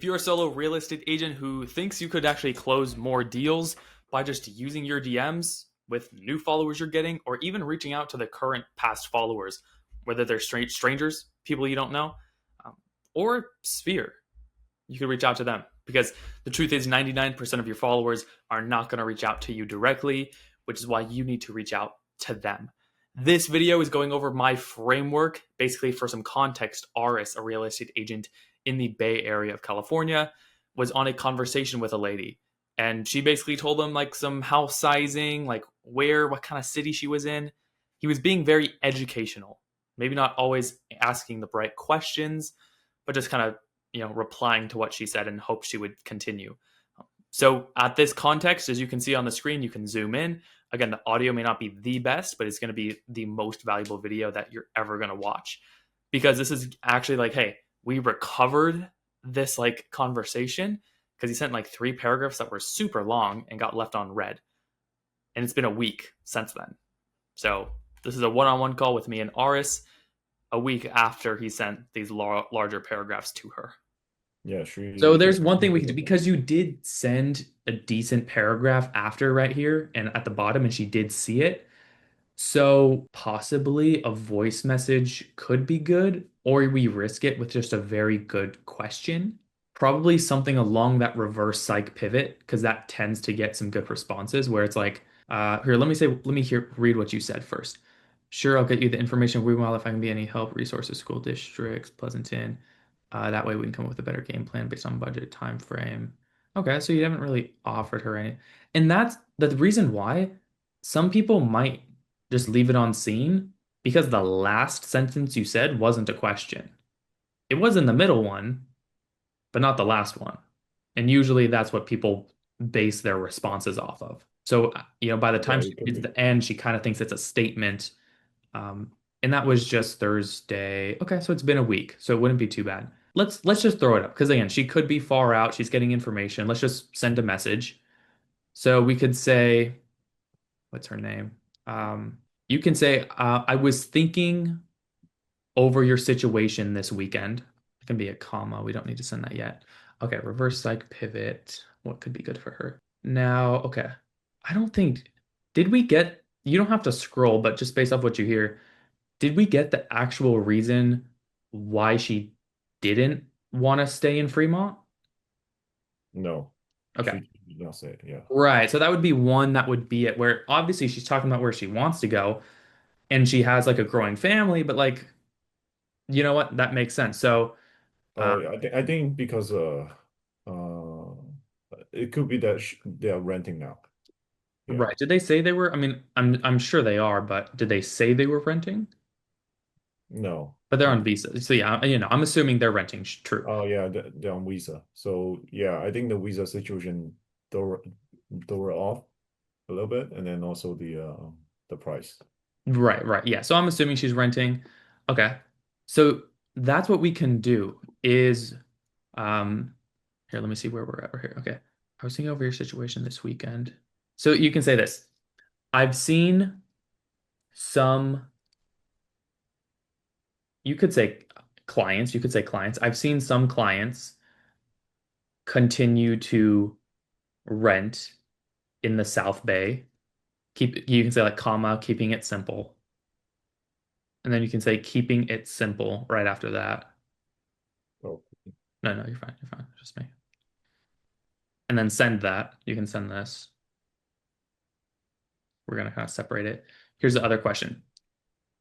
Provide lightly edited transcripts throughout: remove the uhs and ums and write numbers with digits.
If you're a solo real estate agent who thinks you could actually close more deals by just using your DMs with new followers you're getting, or even reaching out to the current past followers, whether they're strangers, people you don't know, um, or Sphere, you could reach out to them because the truth is 99% of your followers are not going to reach out to you directly, which is why you need to reach out to them. This video is going over my framework. Basically, for some context, Aris, a real estate agent in the Bay Area of California, was on a conversation with a lady. And she basically told him like some house sizing, like what kind of city she was in. He was being very educational, maybe not always asking the right questions, but just kind of, replying to what she said and hope she would continue. So at this context, as you can see on the screen, you can zoom in. Again, the audio may not be the best, but it's going to be the most valuable video that you're ever going to watch, because this is actually like, hey, we recovered this like conversation because he sent like 3 paragraphs that were super long and got left on read. And it's been a week since then. So this is a one-on-one call with me and Aris a week after he sent these larger paragraphs to her. Yeah, So she. there's one thing we could do, because you did send a decent paragraph after right here and at the bottom, and she did see it. So possibly a voice message could be good, or we risk it with just a very good question. Probably something along that reverse psych pivot, because that tends to get some good responses where it's like, here, let me read what you said first. Sure, I'll get you the information we want if I can be any help, resources, school districts, Pleasanton. That way we can come up with a better game plan based on budget, time frame. Okay, so you haven't really offered her any. And that's the reason why some people might just leave it on scene, because the last sentence you said wasn't a question. It was in the middle one, but not the last one. And usually that's what people base their responses off of. So, by the Yeah, time she it could gets to be. the end, she kind of thinks it's a statement. And that was just Thursday. Okay, so it's been a week, so it wouldn't be too bad. Let's just throw it up because again, she could be far out. She's getting information. Let's just send a message. So we could say, what's her name? You can say, I was thinking over your situation this weekend. It can be a comma. We don't need to send that yet. Okay, reverse psych pivot. What could be good for her? Now, okay. I don't think, did we get, you don't have to scroll, but just based off what you hear, did we get the actual reason why she didn't want to stay in Fremont? No, Okay. she did not say it. Yeah. Right. So that would be one that would be it, where obviously she's talking about where she wants to go and she has like a growing family, but like, you know what? That makes sense. So, Oh, yeah. I think because uh, it could be that sh they are renting now. Yeah. right. Did they say they were? I mean, I'm sure they are, but did they say they were renting? No. But they're No. on visa. So yeah, I'm assuming they're renting. True. Oh, yeah. They're on visa. So yeah, I think the visa situation throw her off a little bit, and then also the price. Right, right. Yeah. So I'm assuming she's renting. Okay. So that's what we can do is um here, let me see where we're at. We're here. Okay. I was thinking over your situation this weekend. So you can say this. I've seen some, you could say clients, you could say clients. I've seen some clients continue to rent in the South Bay. You can say like comma, keeping it simple. And then you can say keeping it simple right after that. Oh, No, no, you're fine. You're fine. Just me. And then send that. You can send this. We're going to kind of separate it. Here's the other question.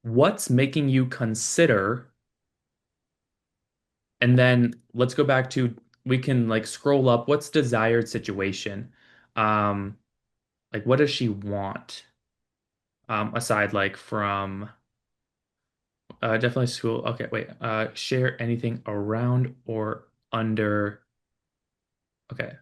What's making you consider? And then let's go back to, we can like scroll up. What's desired situation? Um, like what does she want? Aside like from definitely school. Okay, wait. Share anything around or under. Okay.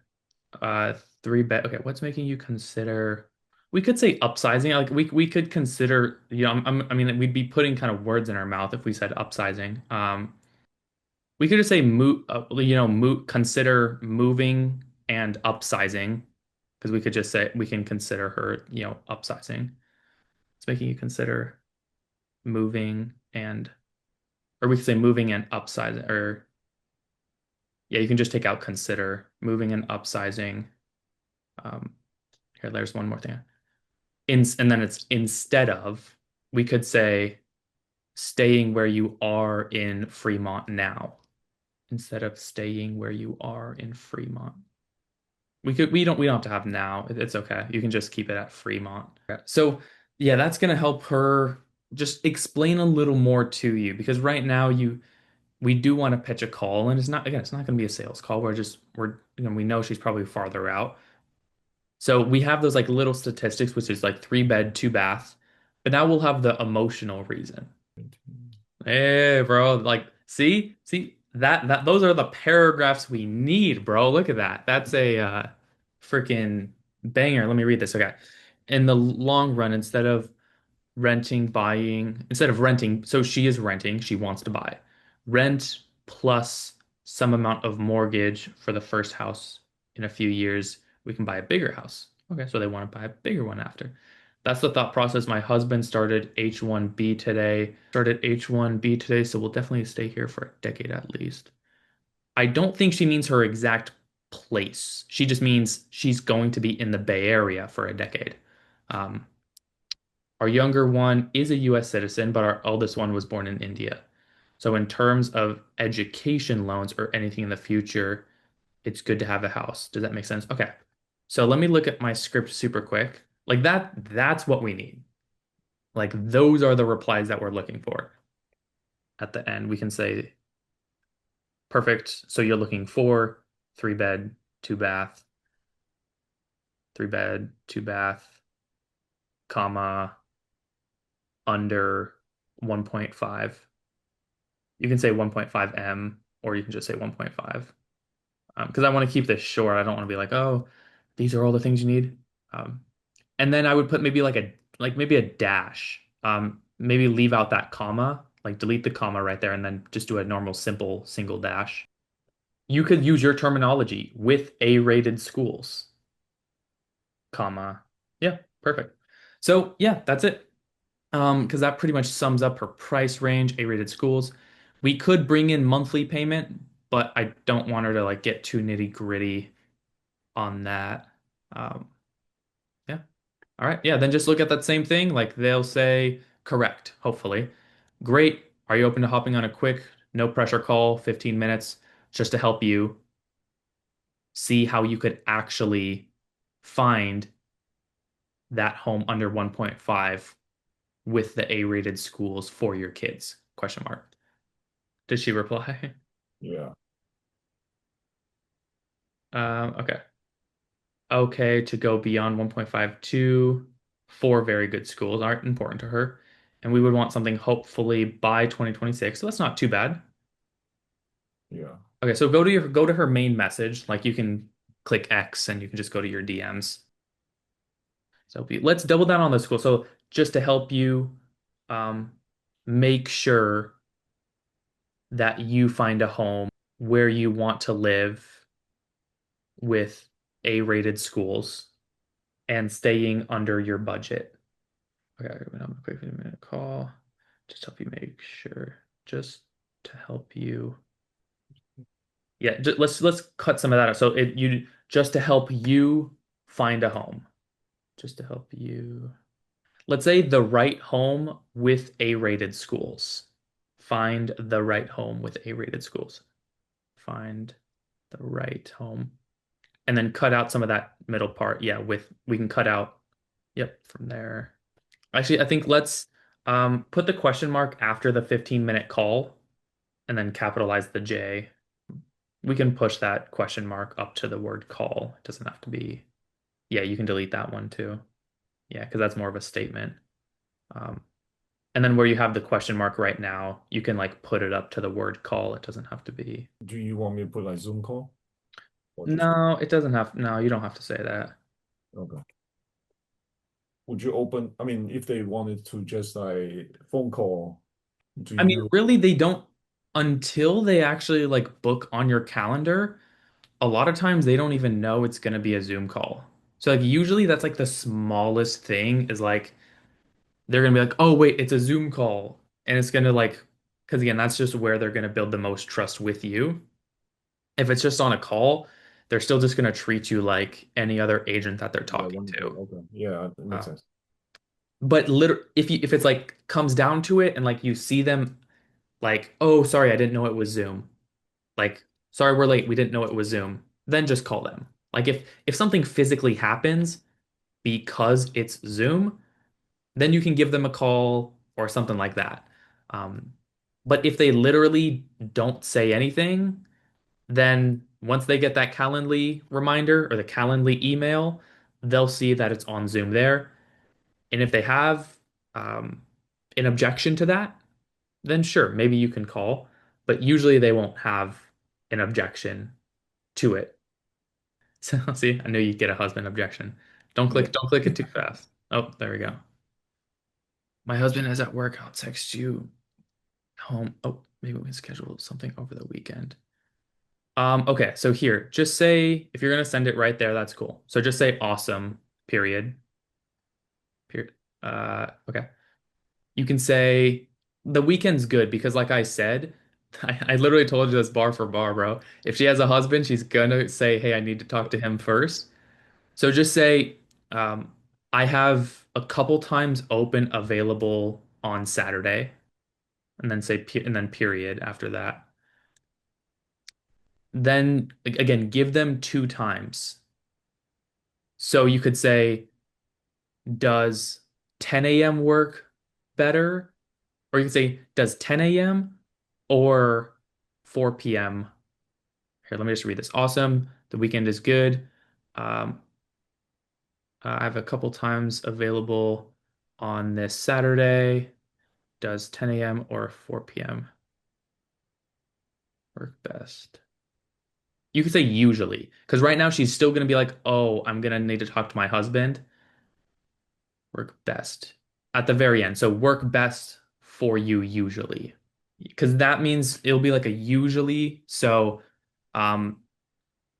Uh, 3 bed. Okay, what's making you consider? We could say upsizing. Like we could consider. I mean, we'd be putting kind of words in our mouth if we said upsizing. We could just say move. Consider moving and upsizing, because we could just say we can consider her. Upsizing. It's making you consider moving and, or we could say moving and upsizing, or Yeah, you can just take out consider, moving and upsizing. Um, Here, there's one more thing. And then it's instead of, we could say staying where you are in Fremont now, instead of staying where you are in Fremont. We don't have to have now. It's okay. You can just keep it at Fremont. So yeah, that's gonna help her just explain a little more to you because right now we do want to pitch a call and it's not gonna be a sales call. We know she's probably farther out. So we have those like little statistics, which is like three bed, two bath. But now we'll have the emotional reason. Hey, bro, like see that those are the paragraphs we need, bro. Look at that. That's a freaking banger. Let me read this. Okay. In the long run, instead of renting, so she is renting, she wants to buy. Rent plus some amount of mortgage for the first house in a few years, we can buy a bigger house. Okay, so they want to buy a bigger one after. That's the thought process. My husband started H1B today. So we'll definitely stay here for a decade at least. I don't think she means her exact place. She just means she's going to be in the Bay Area for a decade. Um, our younger one is a US citizen, but our eldest one was born in India. So, in terms of education loans or anything in the future, it's good to have a house. Does that make sense? Okay. So, let me look at my script super quick. Like that's what we need. Like, those are the replies that we're looking for. At the end, we can say, perfect. So, you're looking for three bed, two bath, three bed, two bath, comma, under 1.5. You can say 1.5 M or you can just say 1.5. Because I want to keep this short. I don't want to be like, oh, these are all the things you need. Um, and then I would put maybe a dash. Maybe leave out that comma, like delete the comma right there, and then just do a normal simple single dash. You could use your terminology with A-rated schools, comma. Yeah, perfect. So yeah, that's it. Because that pretty much sums up her price range, A-rated schools. We could bring in monthly payment, but I don't want her to like get too nitty-gritty on that. Um, yeah. All right. Yeah, then just look at that same thing. Like they'll say correct, hopefully. Great. Are you open to hopping on a quick, no pressure call, 15 minutes, just to help you see how you could actually find that home under 1.5 with the A-rated schools for your kids? Question mark. Did she reply? Yeah. Okay. Okay to go beyond 1.52. Four very good schools aren't important to her. And we would want something hopefully by 2026. So that's not too bad. Yeah. Okay, so go to her main message. Like you can click X and you can just go to your DMs. So let's double down on the school. So just to help you um, make sure that you find a home where you want to live with A-rated schools and staying under your budget. Okay, I'm gonna quick 15-minute call. Just help you make sure. Just to help you. Yeah, let's cut some of that out. So it you just to help you find a home. Just to help you. Let's say the right home with A-rated schools. Find the right home with A-rated schools. Find the right home. And then cut out some of that middle part. Yeah, we can cut out, yep, from there. Actually, I think let's put the question mark after the 15-minute call and then capitalize the J. We can push that question mark up to the word call. It doesn't have to be, yeah, you can delete that one too. Yeah, because that's more of a statement. Um, and then where you have the question mark right now, you can like put it up to the word call. It doesn't have to be. Do you want me to put like Zoom call or just No, it doesn't have, no, you don't have to say that. okay? Would you open? I mean, if they wanted to just like phone call, do I mean, you? really, they don't until they actually like book on your calendar. A lot of times they don't even know it's going to be a Zoom call. So like usually that's like the smallest thing is like they're going to be like, "Oh wait, it's a Zoom call." And it's going to like because again, that's just where they're going to build the most trust with you. If it's just on a call, they're still just going to treat you like any other agent that they're Yeah, talking one to. okay. Yeah, it makes Uh, sense. but if it's like comes down to it and like you see them like, oh, sorry, I didn't know it was Zoom. Like, sorry, we're late. We didn't know it was Zoom. Then just call them. Like if something physically happens because it's Zoom, then you can give them a call or something like that. Um, but if they literally don't say anything, then once they get that Calendly reminder or the Calendly email, they'll see that it's on Zoom there. And if they have um, an objection to that, then sure, maybe you can call. But usually they won't have an objection to it. So see, I knew you'd get a husband objection. Yeah. Don't click it too fast. Oh, there we go. My husband is at work. I'll text you home. Oh, maybe we can schedule something over the weekend. Okay, so here, just say if you're gonna send it right there, that's cool. So just say awesome, period. Period. Okay. You can say the weekend's good because like I said, I literally told you this bar for bar, bro. If she has a husband, she's gonna say, hey, I need to talk to him first. So just say, um, I have a couple times open available on Saturday, and then and then period after that. Then again, give them two times. So you could say, does 10 a.m. work better? Or you could say, does 10 a.m. or 4 p.m.? Here, let me just read this. Awesome. The weekend is good. Um, I have a couple times available on this Saturday. Does 10 a.m. or 4 p.m. work best? You could say usually, because right now she's still going to be like, oh, I'm going to need to talk to my husband. Work best at the very end. So work best for you usually, because that means it'll be like a usually. Um,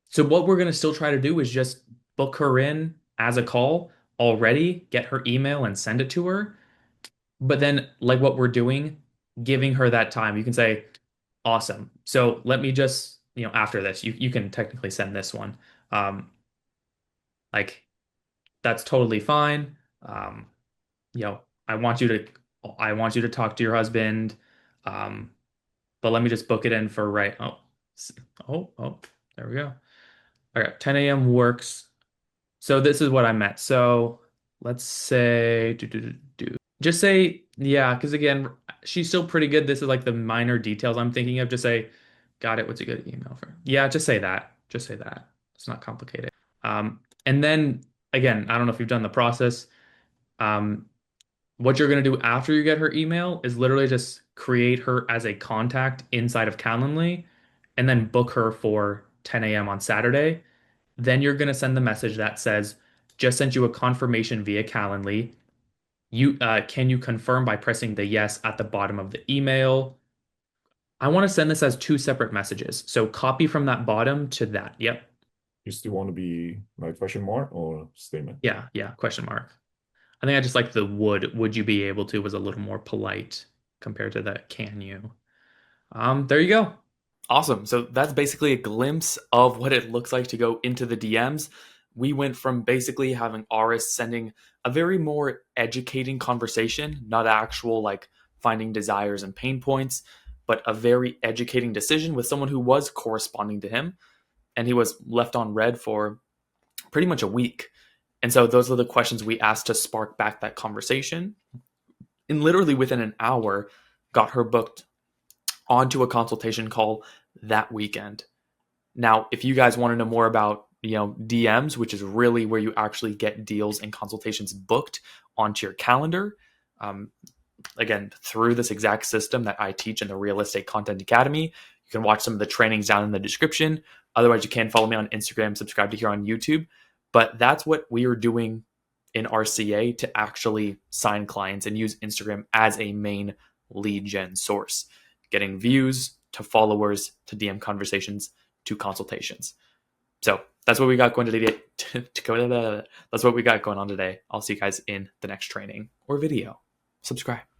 so what we're gonna still try to do is just book her in as a call already, get her email and send it to her. But then, like what we're doing, giving her that time. You can say, awesome. So let me just, after this, you can technically send this one. Um, like that's totally fine. You know, I want you to I want you to talk to your husband. Um, but let me just book it in for right. Oh, there we go. All right, 10 a.m. works. So this is what I meant. So let's say just say yeah, because again, she's still pretty good. This is like the minor details I'm thinking of. Just say, got it. What's a good email for? Yeah, just say that. Just say that. It's not complicated. And then again, I don't know if you've done the process. Um, what you're going to do after you get her email is literally just create her as a contact inside of Calendly and then book her for 10 a.m. on Saturday. Then you're going to send the message that says, just sent you a confirmation via Calendly. Can you confirm by pressing the yes at the bottom of the email? I want to send this as two separate messages. So copy from that bottom to that. Yep. You still want to be like question mark or statement? Yeah, question mark. I think I just like the would you be able to was a little more polite compared to the can you. There you go. Awesome. So that's basically a glimpse of what it looks like to go into the DMs. We went from basically having Aris sending a very more educating conversation, not actual like finding desires and pain points, but a very educating decision with someone who was corresponding to him. And he was left on red for pretty much a week. And so those are the questions we asked to spark back that conversation. And literally within an hour, got her booked onto a consultation call that weekend. Now, if you guys want to know more about, DMs, which is really where you actually get deals and consultations booked onto your calendar, um, again, through this exact system that I teach in the Real Estate Content Academy, you can watch some of the trainings down in the description. Otherwise, you can follow me on Instagram, subscribe to here on YouTube. But that's what we are doing in RCA to actually sign clients and use Instagram as a main lead gen source, getting views to followers to DM conversations to consultations. So that's what we got going today. That's what we got going on today. I'll see you guys in the next training or video. Subscribe.